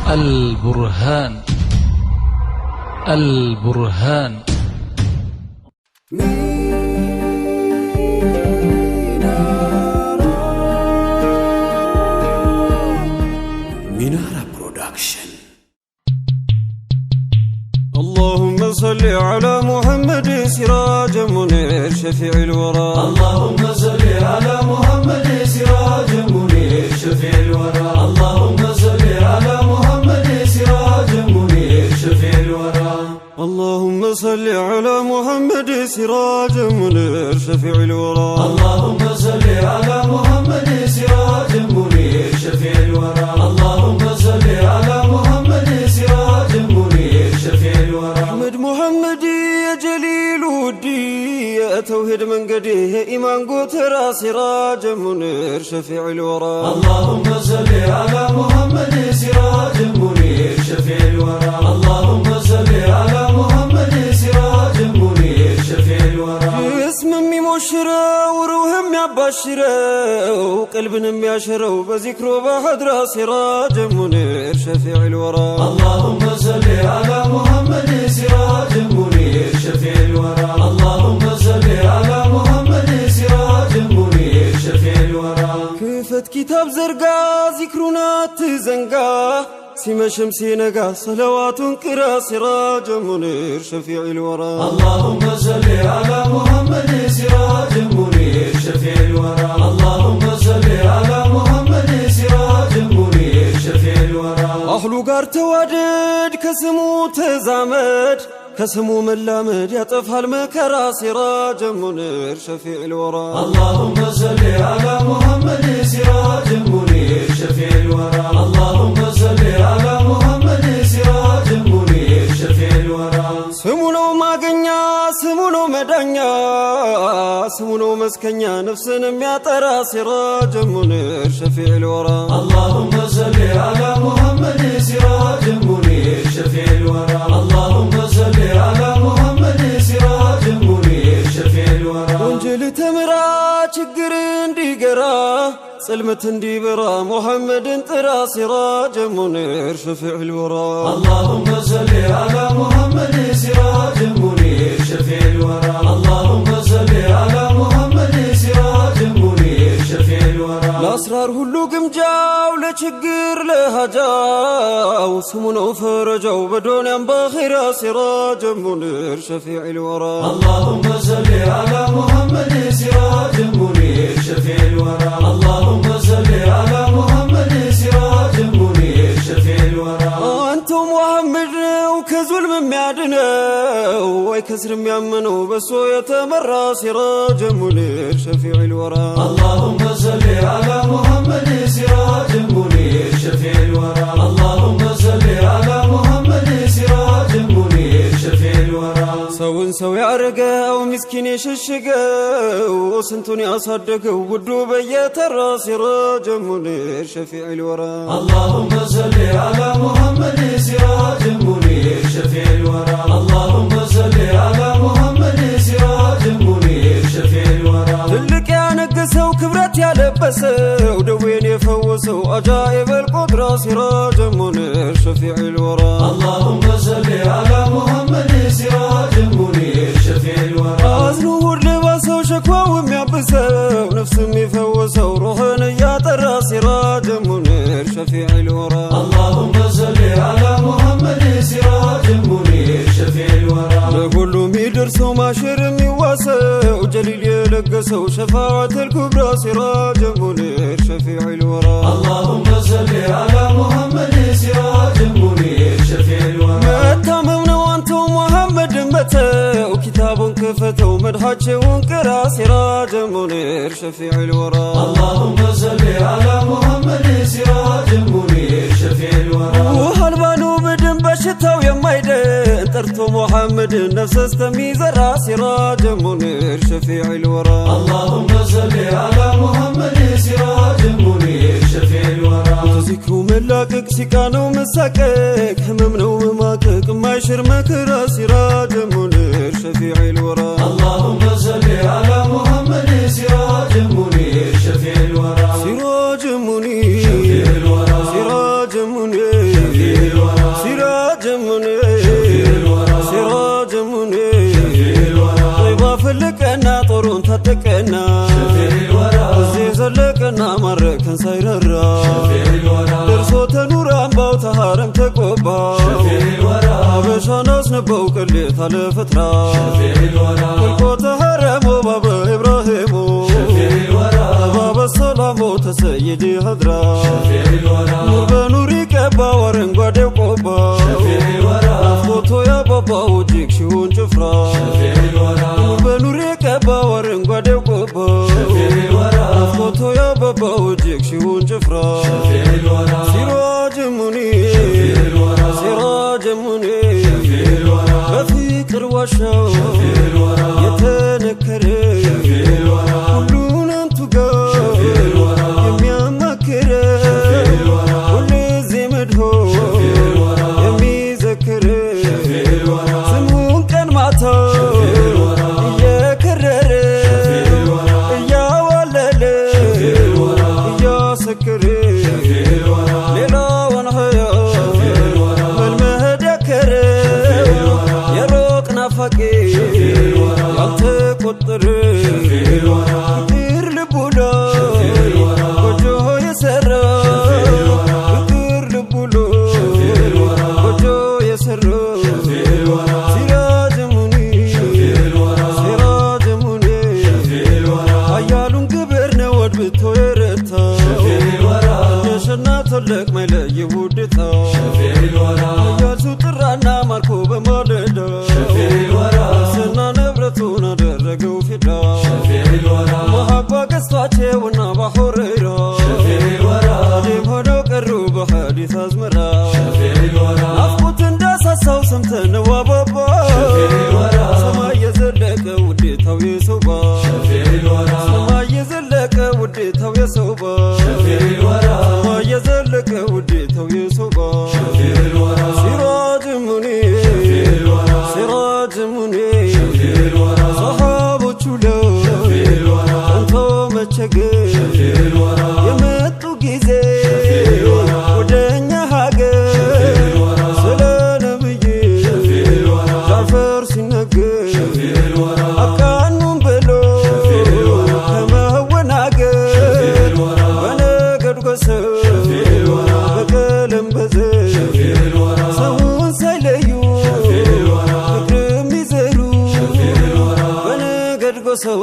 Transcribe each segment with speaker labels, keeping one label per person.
Speaker 1: البرهان
Speaker 2: منارة برودكشن. اللهم صل على محمد سراج منير شفيع الورى.
Speaker 3: اللهم صل على محمد سراج منير شفيع الورى. اللهم صل على محمد سراج منير شفيع الورى.
Speaker 2: اللهم صل على محمد سراج منير شفيع الورى.
Speaker 3: اللهم صل على محمد سراج منير شفيع الورى. اللهم صل على محمد سراج منير شفيع الورى.
Speaker 2: أحمد محمدي يا جليل ودي يا توحيد من قديه إيمان قوترا سراج منير شفيع الورى.
Speaker 3: اللهم صل على محمد سراج منير شفيع الورى. اللهم صل على محمد سراج منير شفيع الورى.
Speaker 2: اسمم يمشرا وروهم يبشرا وقلبنا يشرا بذكره بحضرا سراج منير شفيع الورى.
Speaker 3: اللهم صل على محمد سراج منير شفيع الورى. اللهم صل على محمد سراج منير شفيع الورى.
Speaker 2: كفت كتاب زرقا ذكرنا تزنقا سيما شمسي نقا صلوات قرا سراج منير شفيع الورى.
Speaker 3: اللهم صل على محمد سراج منير شفيع الورى. اللهم صل على محمد سراج منير شفيع الورى.
Speaker 2: أخلو قار توادد كسمو تزامد كسمو ملامد يطفها المكرا سراج منير شفيع الورى.
Speaker 3: اللهم صل على محمد سراج منير شفيع الورى. اللهم صل على محمد سراج منير شفيع الورى.
Speaker 2: سمونو ماغنيا سمونو مدانيا سمونو مسكنيا نفسنا مياطرا سراج منير شفيع الورى.
Speaker 3: اللهم صل على محمد سراج منير شفيع الورى. اللهم صل على محمد سراج منير شفيع الورى.
Speaker 2: وانجل تمرا چقر انديقرا سلمة انديبرا محمد انطرا سراج منير شفيع الورى.
Speaker 3: اللهم صل على محمد سراج منير شفيع الورى. اللهم صل على محمد سراج منير شفيع الورى.
Speaker 2: الأسرار هلو قمجاو لچقر لهجاو سمونو فرجاو بدونيا باخرا سراج منير شفيع الورى.
Speaker 3: اللهم صل على محمد سراج منير شفيع الورى. اللهم صل على محمد سراج منير شفيع الورى.
Speaker 2: أنتم محمد وكظلم ميعدنو ويكسر ميامنو بسو يتمرى سراج منير شفيع الورى.
Speaker 3: اللهم صل على محمد سراج منير شفيع الورى. اللهم صل على محمد سراج منير شفيع الورى.
Speaker 2: سون سو يعرقو مسكين يششقو سنتون يصدقو ودو بيترى سراج منير شفيع الورى.
Speaker 3: اللهم صل على محمد سراج منير شفيع الورى. اللهم صل على محمد سراج منير شفيع الورى.
Speaker 2: تلك يا نقسو كبرت يا لبسو دوين يفوسو عجائب القدرة سراج منير شفيع الورى.
Speaker 3: اللهم صل على محمد سراج منير شفيع الورى.
Speaker 2: أزنور لباسو شكوى وميابسو نفس ميفوسو روحن ياطرى سراج منير شفيع الورى.
Speaker 3: اللهم صل على محمد سراج منير شفيع الورى.
Speaker 2: لكل ميدرسو ماشر ميواسو جليل يلقسو شفاعة الكبرى سراج منير شفيع الورى.
Speaker 3: اللهم صل على محمد سراج منير شفيع الورى.
Speaker 2: متاممنا وانتو محمد متو كتاب كفتو مدحاتشو انقرا سراج منير شفيع الورى.
Speaker 3: اللهم صل على محمد سراج منير شفيع الورى.
Speaker 2: وهالبانو بدن بشتاو يمايدن طرتو محمد نفس استميزرا سراج منير شفيع الورى.
Speaker 3: اللهم صل على محمد سراج منير شفيع الورى.
Speaker 2: ذكرو ملاقق سيقانو مساقق هممنو مماقق مايشر مكرا سراج منير شفيع الورى.
Speaker 3: اللهم صل على محمد سراج منير شفيع الورى.
Speaker 2: سراج منير
Speaker 3: شفيع الورى.
Speaker 2: سراج منير
Speaker 3: شفيع
Speaker 2: አዘዘና ማረከን ሳይራራ ደርሶ ተኑር አምባው ተሐረም ተቆባ አበሻን አስነበው ቅሌት አለ ፈትራ ወልቆ ተሐረሞ ባበ ኢብራሂሙ ባበ ሰላሞ ተሰይድ ሀድራ ኑር በኑር ይቀባው አረንጓዴው ቆባ ፎቶ ያባባው እጅግ ሺውን ጭፍራ ኑር በኑር ይቀባው አረንጓዴው ቆባ ፎቶ ያባባው እጅግ ሺውን ጭፍራ ሲራጅ ሙኒር ሲራጅ ሙኒር በፍቅር ዋሻው የተነከረ ሁሉን አንቱ ጋር የሚያማክረ ሁልጊዜ መድሆ የሚዘክር ስሙን ቀን ማታ እየከረረ እያዋለለ እያሰከረ ሌላውን ሀያ መልመድ ያከረ የሩቅ ናፋቂ ያልተቆጠረ ፍቅር ልቡ ላይ ጎጆ የሰራ ፍቅር ልቡ ላይ ጎጆ የሰራ ሲራጅ ሙኒር ሲራጅ ሙኒር ኃያሉን ግብር ነው አድብቶ የረታ ነሽና ተለቅ ማይለይ ውዴታ እያሱ ጥራና ማርኮ በማለዳ ስና ንብረቱን አደረገው ፊዳ መሐባ ገዝቷቸውና ባሆረይራ አዴም ሆነው ቀሩ በሐዲስ አዝመራ ናፍቆት እንዳሳሳው ሰምተነው አባባ ሰማይ የዘለቀ ውዴታው የሰውባ ሰማይ የዘለቀ ውዴታው የሰውባ ሰማይ የዘለቀ ውዴታው የሰውባ ሲራጅ ሙኒር ሲራጅ ሙኒር ሰሃቦቹ ላይ ጠንቶ መቸገር የመጡ ጊዜ ወደኛ ሀገር ስለ ነብይ ጃዕፈር ሲነገር አቃኑን ብሎ ከመወናገር በነገድ ጎሰው በቀለም በዘር ሰውን ሳይለዩ ፍቅር የሚዘሩ በነገድ ጎሰው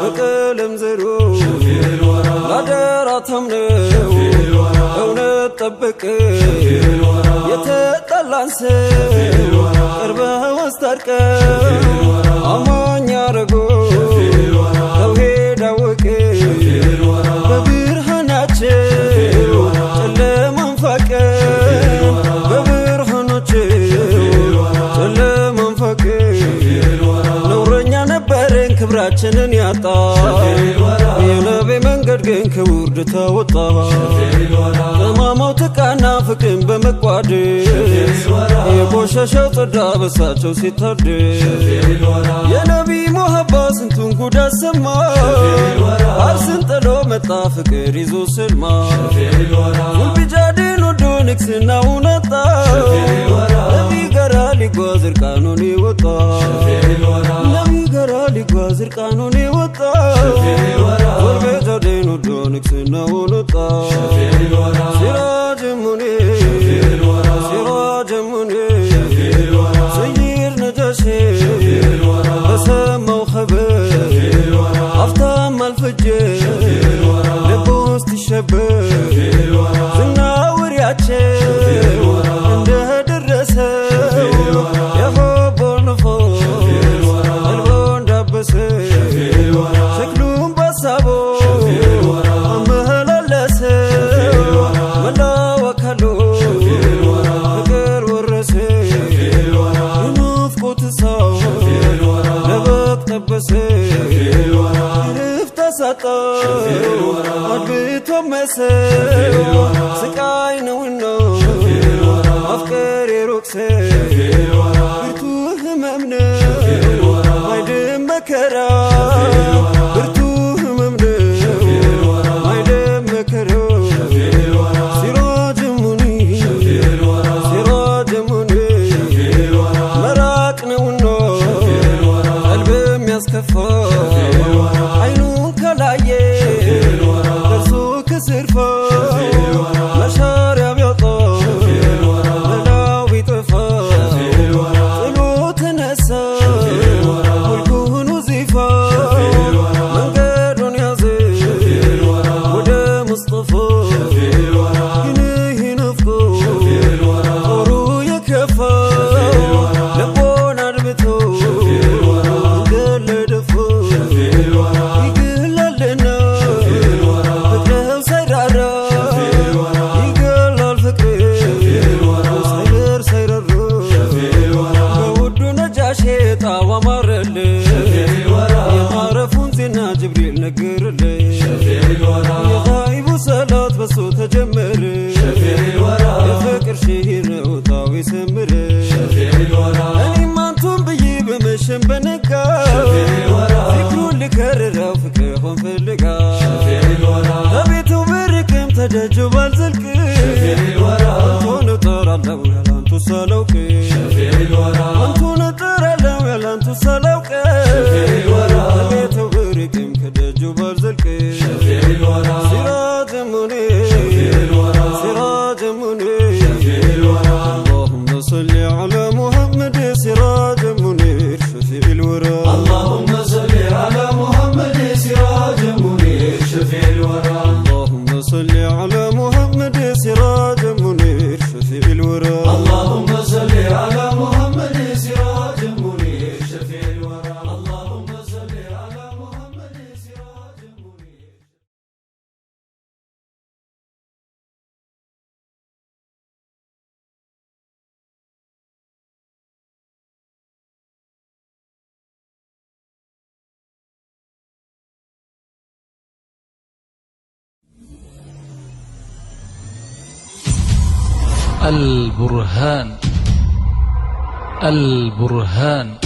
Speaker 2: በቀለም ዘሩ ላደራ ታምነው እውነት ጠበቅ የተጣላን ሰው ቀርበው አስታርቀው አማኝ አረጎ ተውሂድ አወቀ በብርሃናቸው ጨለማን ፋቀ በብርሃናቸው ጨለማን ፋቀ ነውረኛ ነበርን ክብራችንን ያጣ የነቢ መንገድ ግን ከውርደት አወጣ ጠማማው ተቃና ፍቅርን በመቋደስ የቆሸሸው ጸዳ በሳቸው ሲታደስ የነቢ ሙሐባ ስንቱን ጉድ አሰማ አርስን ጥሎ መጣ ፍቅር ይዞ ስልማ ውልቢጃድን ወዶ ንግስናውን አጣ ነቢ ጋራ ሊጓዝ እርቃኑን ወጣ ነቢ ጋራ ሊጓዝ እርቃኑን ወጣ ውልቢጃድን ወዶ ንግስናውን ወጣ ሲራጅ ሙኒር ሲራጅ ሙኒር ሰይድ ነጃሺ በሰማው ኸበር አፍታም አልፈጀ ልቡ ውስጥ ይሸበር ዝና ወሬያቸው እንደደረሰው የሆቦ ነፎስ ቀልቦ እንዳበሰው ሸክሉን ባሳቦ አመላለሰው መላው አካሉ ፍቅር ወረሰ የናፍቆት እሳት ለበቅ ጠበሰ እረፍት አሳጣው አድብቶ መሰው ስቃይ ነውና ማፍቀር የሩቅ ሰው ብርቱ ህመም ነው ማይድን መከራ ብርቱ ህመም ነው ማይድን መከራ ሲራጅ ሙኒር ሲራጅ ሙኒር መራቅ ነውና ቀልብ የሚያስከፋ አይኑን ከላየ بسو تجمر
Speaker 3: شفيع الورى
Speaker 2: يفكر شهير وطاوي سمر
Speaker 3: شفيع الورى
Speaker 2: أني ما انتم بيي بمشن بنكا
Speaker 3: شفيع الورى
Speaker 2: ذكرون لكرر وفكرهم في اللقا
Speaker 3: شفيع الورى
Speaker 2: أبيتو بركم تججو بالزلك
Speaker 3: شفيع الورى
Speaker 2: أنتو نطر اللو يلا انتو سالوك
Speaker 3: شفيع الورى
Speaker 2: أنتو نطر اللو يلا انتو سالوك
Speaker 3: شفيع الورى
Speaker 2: أبيتو بركم تججو بالزلك
Speaker 3: شفيع الورى
Speaker 2: سراج منير
Speaker 3: شفيع الورى
Speaker 2: سراج منير
Speaker 3: شفيع الورى
Speaker 2: اللهم صل على محمد سراج منير شفيع الورى
Speaker 3: اللهم صل على محمد سراج منير شفيع الورى
Speaker 2: اللهم صل على محمد سراج منير شفيع الورى
Speaker 3: اللهم صل على محمد سراج منير شفيع الورى اللهم صل على محمد سراج منير
Speaker 1: البرهان